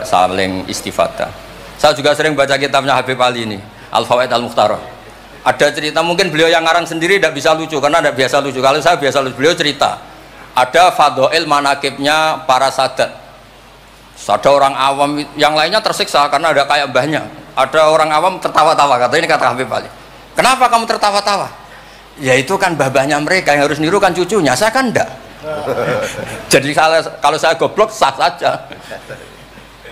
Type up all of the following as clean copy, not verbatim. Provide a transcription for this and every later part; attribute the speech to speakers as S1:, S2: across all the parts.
S1: saling istifadah. Saya juga sering baca kitabnya Habib Ali ini, Al-Fawaid Al-Mukhtarah. Ada cerita, mungkin beliau yang ngarang sendiri tidak bisa lucu karena tidak biasa lucu. Kalau saya biasa lucu, beliau cerita ada fadhoil manakibnya para sadat. Ada orang awam yang lainnya tersiksa karena ada kayak mbahnya. Ada orang awam tertawa-tawa, kata ini kata Habib Ali. Kenapa kamu tertawa-tawa? Ya itu kan babahnya mereka yang harus niru kan cucunya, saya kan enggak. Jadi kalau saya goblok sah saja.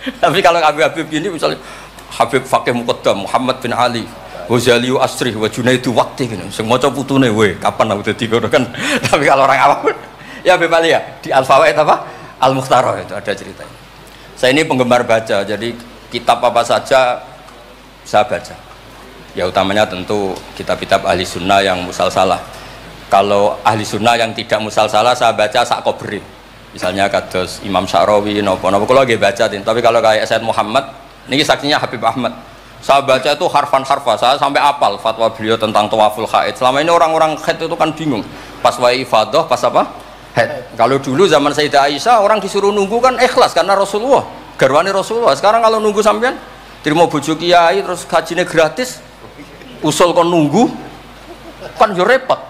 S1: Tapi kalau Habib gini misalnya Habib Fakih Muqaddam Muhammad bin Ali Ghazali Asri wa Junaidu Waqti gini sing maca putune we kapan aku dadi ngono kan. Tapi kalau orang awam ya Habib Ali ya di Al-Fawaid apa Al-Mukhtarah itu ada ceritanya. Saya ini penggemar baca, jadi kitab apa saja saya baca. Ya utamanya tentu kitab-kitab ahli sunnah yang musalsalah. Kalau ahli sunnah yang tidak musalsalah saya baca sak kobri. Misalnya kados Imam Sya'rawi nopo-nopo kalau lagi baca, tapi kalau kayak Said Muhammad, ini saksinya Habib Ahmad. Saya baca itu harfan-harfa, saya sampai apal fatwa beliau tentang tawaful haid. Selama ini orang-orang haid itu kan bingung. Pas wa'i ifadah, pas apa? Haid. Kalau dulu zaman Sayyidah Aisyah orang disuruh nunggu kan ikhlas karena Rasulullah, garwani Rasulullah. Sekarang kalau nunggu sampean terima bojo kiai terus gajinya gratis, usul kon nunggu kan yo repot.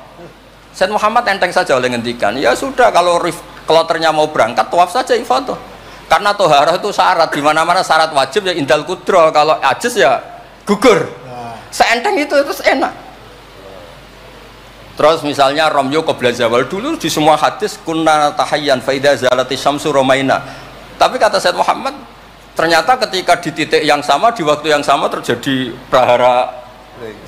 S1: Said Muhammad enteng saja oleh ngendikan, ya sudah kalau kloternya mau berangkat tawaf saja ifadah. Karena toharah itu syarat, di mana-mana syarat wajib ya indal kudro, kalau ajis ya gugur. Seenteng itu terus enak. Terus misalnya romyo qabla zawal, dulu di semua hadis kunna tahayyan faida zalati syamsu romaina. Tapi kata Said Muhammad, ternyata ketika di titik yang sama, di waktu yang sama terjadi prahara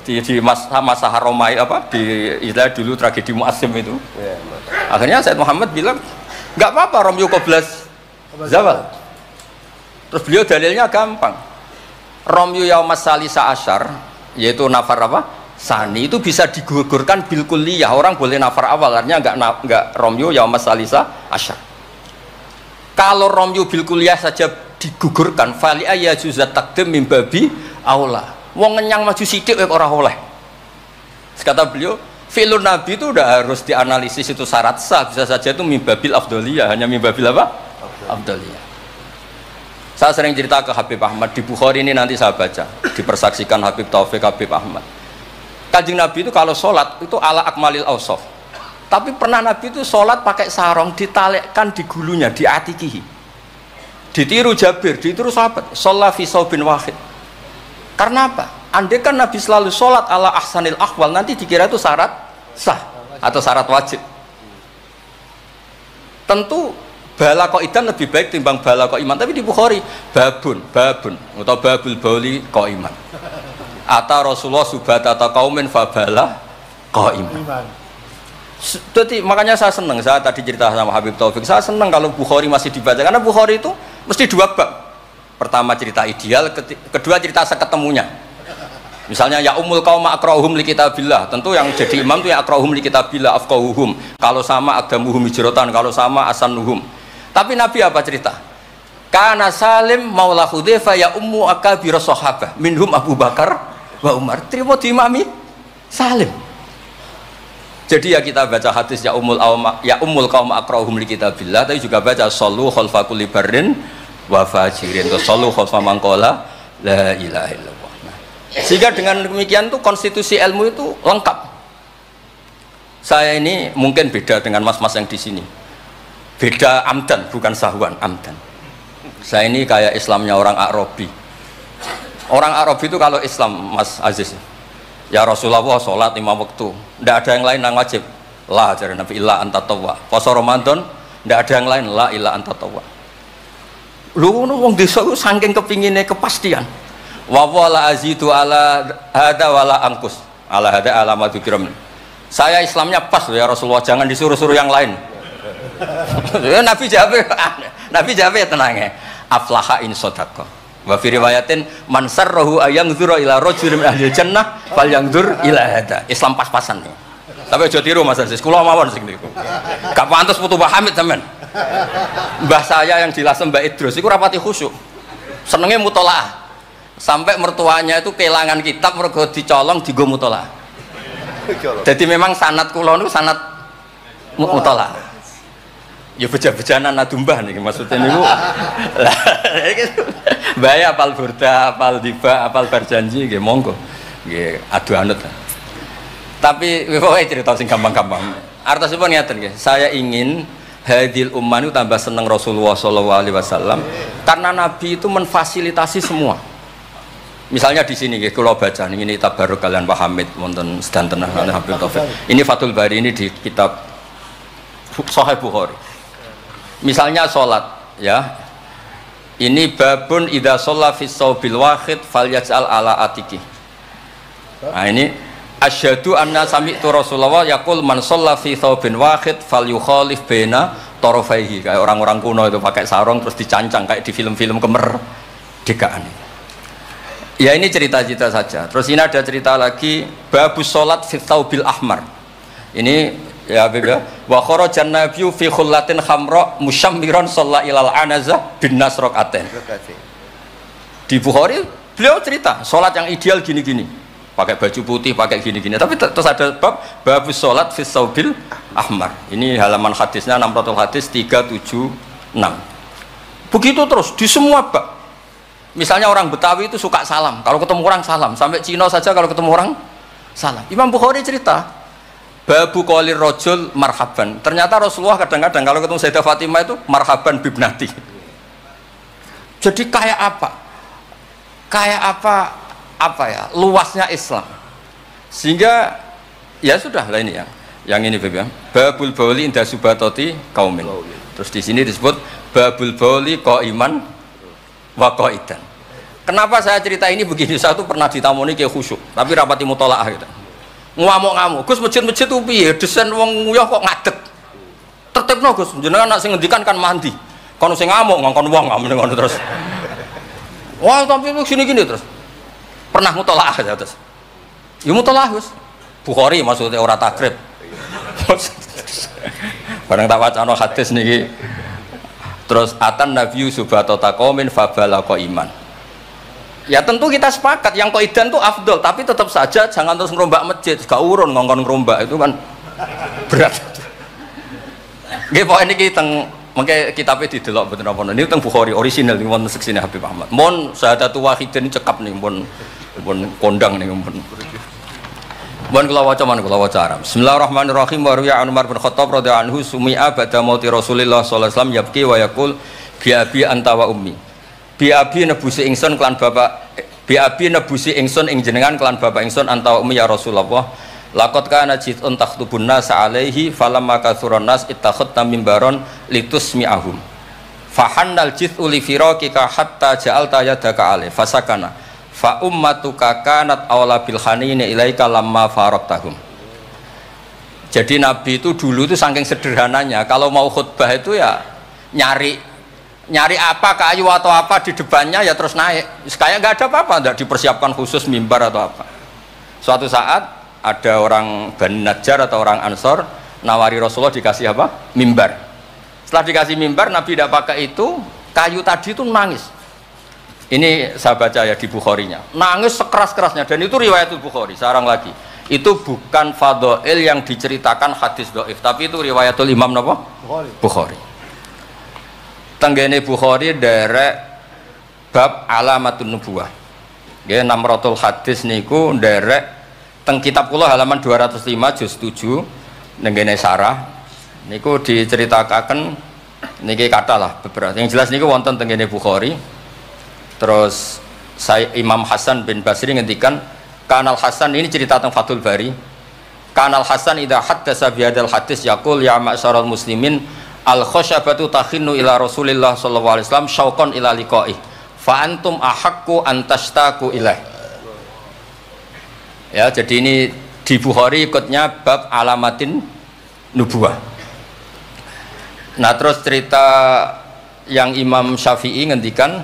S1: di masa haromai apa di istilah dulu tragedi Mu'asim itu. Akhirnya Said Muhammad bilang nggak apa-apa romyo qabla zawal. Terus beliau dalilnya gampang. Romyo yaumas salisa asyar, yaitu nafar apa? Sani itu bisa digugurkan bil kulliyah. Orang boleh nafar awal, artinya enggak romyo yaumas salisa asyar. Kalau romyo bil kulliyah saja digugurkan, fali ayajuzat takdim min babi aula. Wong ngenyang maju sithik kok ora oleh. Kata beliau, fi'lun nabi itu udah harus dianalisis itu syarat sah, bisa saja itu mimbabil afdoliyah, hanya mimbabil apa? Afdoliyah. Saya sering cerita ke Habib Ahmad di Bukhari ini, nanti saya baca dipersaksikan Habib Taufik Habib Ahmad. Kanjeng Nabi itu kalau sholat itu ala akmalil awsaf. Tapi pernah Nabi itu sholat pakai sarong ditalekkan di gulunya, di atikihi. Ditiru Jabir, ditiru sahabat. Sholat fi saubin wahid. Karena apa? Andai kan Nabi selalu sholat ala ahsanil akhwal, nanti dikira itu syarat sah atau syarat wajib. Tentu bala qaidan lebih baik timbang bala qaiman, tapi di Bukhari babun atau babul bauli qaiman. Ata Rasulullah subhata atau kaumin fabala qaiman. Jadi makanya saya senang, saya tadi cerita sama Habib Taufik, saya senang kalau Bukhari masih dibaca karena Bukhari itu mesti dua bab. Pertama cerita ideal, kedua cerita seketemunya. Misalnya ya umul qaum akrahum li kitabillah, tentu yang jadi imam itu ya akrahum li kitabillah afqahuhum. Kalau sama adamuhum hijratan, kalau sama asanuhum. Tapi Nabi apa cerita? Kana Salim maula Hudzaifah ya ummu akabir sahabah minhum Abu Bakar wa Umar. Terima diimami Salim. Jadi ya kita baca hadis ya umul qaum akrahum li kitabillah, tapi juga baca sallu khalfa kulli barrin wa fajirin, sallu khalfa man qala la ilaha illallah. Sehingga dengan demikian tuh konstitusi ilmu itu lengkap. Saya ini mungkin beda dengan mas-mas yang di sini. Beda amdan, bukan sahwan, amdan. Saya ini kayak Islamnya orang Arabi. Orang Arabi itu kalau Islam, Mas Aziz, ya Rasulullah sholat 5 waktu, tidak ada yang lain yang wajib. La ajaran Nabi illa anta tawwa. Puasa Ramadan, tidak ada yang lain, la illa anta tawwa. Lu wong desa ku saking kepingine kepastian. Wa wala azidu ala hada wala angkus. Ala hada alamat kiram. Saya Islamnya pas ya Rasulullah, jangan disuruh-suruh yang lain. Nabi jawab tenang ya. Aflaha in shadaqah. Wa fi riwayatin man sarrahu ayangzura ila rajulin min ahli jannah falyangzur ila hada. Islam pas-pasan nih. Tapi aja tiru Mas Aziz, kula mawon sing niku. Gak pantes putu Hamid sampean. Mbah saya yang dilasem Mbak Idrus itu rapati khusyuk, senengnya mutolaah sampai mertuanya itu kehilangan kitab mergo dicolong digo mutolaah. Jadi memang sanad kula niku sanad mutolaah. Ya beja-bejanan adumbah nih maksudnya niku. Lah bahaya apal burda, apal tiba, apal berjanji nggih monggo. Nggih adu anut. Tapi pokoknya cerita sing gampang-gampang. Artosipun ngeten nggih. Saya ingin hadil ummah itu tambah seneng Rasulullah sallallahu alaihi wasallam karena Nabi itu menfasilitasi semua. Misalnya di sini nggih kula baca ini tabarruk kalian Pak Hamid wonten sedanten Habib Taufik. Ini Fathul Bari ini di kitab Sahih Bukhari. Misalnya sholat, ya. Ini babun idza shalla fi shaubil wahid falyaj'al ala atiki. Nah ini asyhadu anna sami'tu Rasulullah yaqul man shalla fi shaubin wahid falyukhalif baina tarafaihi. Kayak orang-orang kuno itu pakai sarung terus dicancang kayak di film-film kemerdekaan. Ya ini cerita-cerita saja. Terus ini ada cerita lagi babus sholat fi shaubil ahmar. Ini ya beda wa kharajan nabiyyu fi khullatin khamra musyammiran shalla ilal anazah bin nasraqatin. Di Bukhari beliau cerita salat yang ideal gini-gini, pakai baju putih, pakai gini-gini, tapi terus ada babus salat fi saubil ahmar. Ini halaman hadisnya 600 hadis 376. Begitu terus di semua bab. Misalnya orang Betawi itu suka salam, kalau ketemu orang salam, sampai Cina saja kalau ketemu orang salam. Imam Bukhari cerita babu qolir rajul marhaban. Ternyata Rasulullah kadang-kadang kalau ketemu Sayyidah Fatimah itu marhaban bibnati. Jadi kayak apa? Kayak apa ya? Luasnya Islam. Sehingga ya sudah lah ini ya. Yang ini Beb ya. Babul bauli inda subatoti kaumin. Terus di sini disebut babul bauli qaiman wa qaidan. Kenapa saya cerita ini begini? Saya tuh pernah ditamoni kayak khusyuk, tapi rapati mutolaah gitu. Ngamuk-ngamuk, Gus masjid-masjid itu piye? Desain wong nguyah kok ngadeg. Tertibno Gus, jenengan nak sing ngendikan kan mandi. Kono sing ngamuk ngongkon wong ngono terus. Wah, tapi gini-gini terus. Pernah mutolaah ya terus. Ya mutolaah Gus. Bukhari maksudnya ora takrib. Bareng tak wacana hadis niki. Terus atan nabiyyu subhata taqaumin fabalaqa iman. Ya tentu kita sepakat yang qaidan itu afdol, tapi tetap saja jangan terus ngerombak masjid, gak urun ngongkon ngerombak itu kan berat. Nggih pokoke niki teng mengke kitabe didelok mboten apa niku teng Bukhari orisinal niku wonten seksine Habib Ahmad. Mon syahadatu wahidin cekap nih pun kondang niku pun. Mohon kula waca man kula waca Arab. Bismillahirrahmanirrahim. Wa ruya Umar bin Khattab radhiyallahu anhu sumi'a ba'da mauti Rasulillah sallallahu alaihi wasallam yabki wa yaqul bi abi anta wa ummi. Biabi nebusi ingsun kelan bapak biabi nebusi ingsun ing jenengan kelan bapak ingsun anta ummi ya Rasulullah laqad kana jitun takhtubun nas alaihi falamma kathuran nas ittakhadta mimbaron litusmi'ahum fahannal jithu li firaqika hatta ja'alta yadaka alaihi fasakana fa ummatuka kanat awla bil hanini ilaika lamma faraqtahum. Jadi Nabi itu dulu itu saking sederhananya kalau mau khutbah itu ya nyari apa kayu atau apa di depannya ya terus naik kayak nggak ada apa-apa, nggak dipersiapkan khusus mimbar atau apa. Suatu saat ada orang Bani Najjar atau orang Ansor nawari Rasulullah dikasih apa? Mimbar. Setelah dikasih mimbar Nabi tidak pakai itu, kayu tadi itu nangis. Ini saya baca ya di Bukharinya, nangis sekeras-kerasnya dan itu riwayatul Bukhari. Sekarang lagi itu bukan fadhail yang diceritakan hadis dhaif, tapi itu riwayatul Imam napa? Bukhari. Tenggene Bukhari derek bab alamatun nubuwah. Nggih 600 hadis niku derek teng kitab kula halaman 205 juz 7 nenggene sarah niku diceritakan niki kata lah beberapa. Yang jelas niku wonten tenggene Bukhari. Terus saya Imam Hasan bin Basri ngendikan Kanal Hasan ini cerita tentang Fathul Bari. Kanal Hasan idza haddasa bi hadzal hadis yaqul ya ma'syaral muslimin al khosyabatu takhinnu ila Rasulillah sallallahu alaihi wasallam syauqan ila liqaih fa antum ahaqqu an tashtaku ilaih. Ya, jadi ini di Bukhari ikutnya bab alamatin nubuwah. Nah, terus cerita yang Imam Syafi'i ngendikan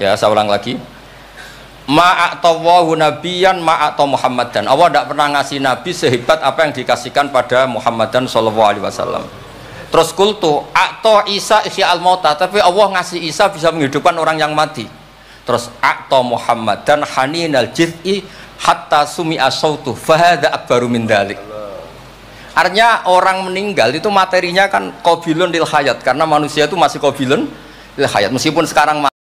S1: ya, saya ulang lagi. Ma'atawahu nabiyan ma'ata Muhammadan. Allah tidak pernah ngasih nabi sehebat apa yang dikasihkan pada Muhammadan sallallahu alaihi wasallam. Terus kultu a'ta Isa ihya al-mauta, tapi Allah ngasih Isa bisa menghidupkan orang yang mati. Terus a'ta Muhammadan haninal jiz'i hatta sumi'a sautu fa hadza akbaru min dzalik. Artinya orang meninggal itu materinya kan qabilun lil hayat, karena manusia itu masih qabilun lil hayat meskipun sekarang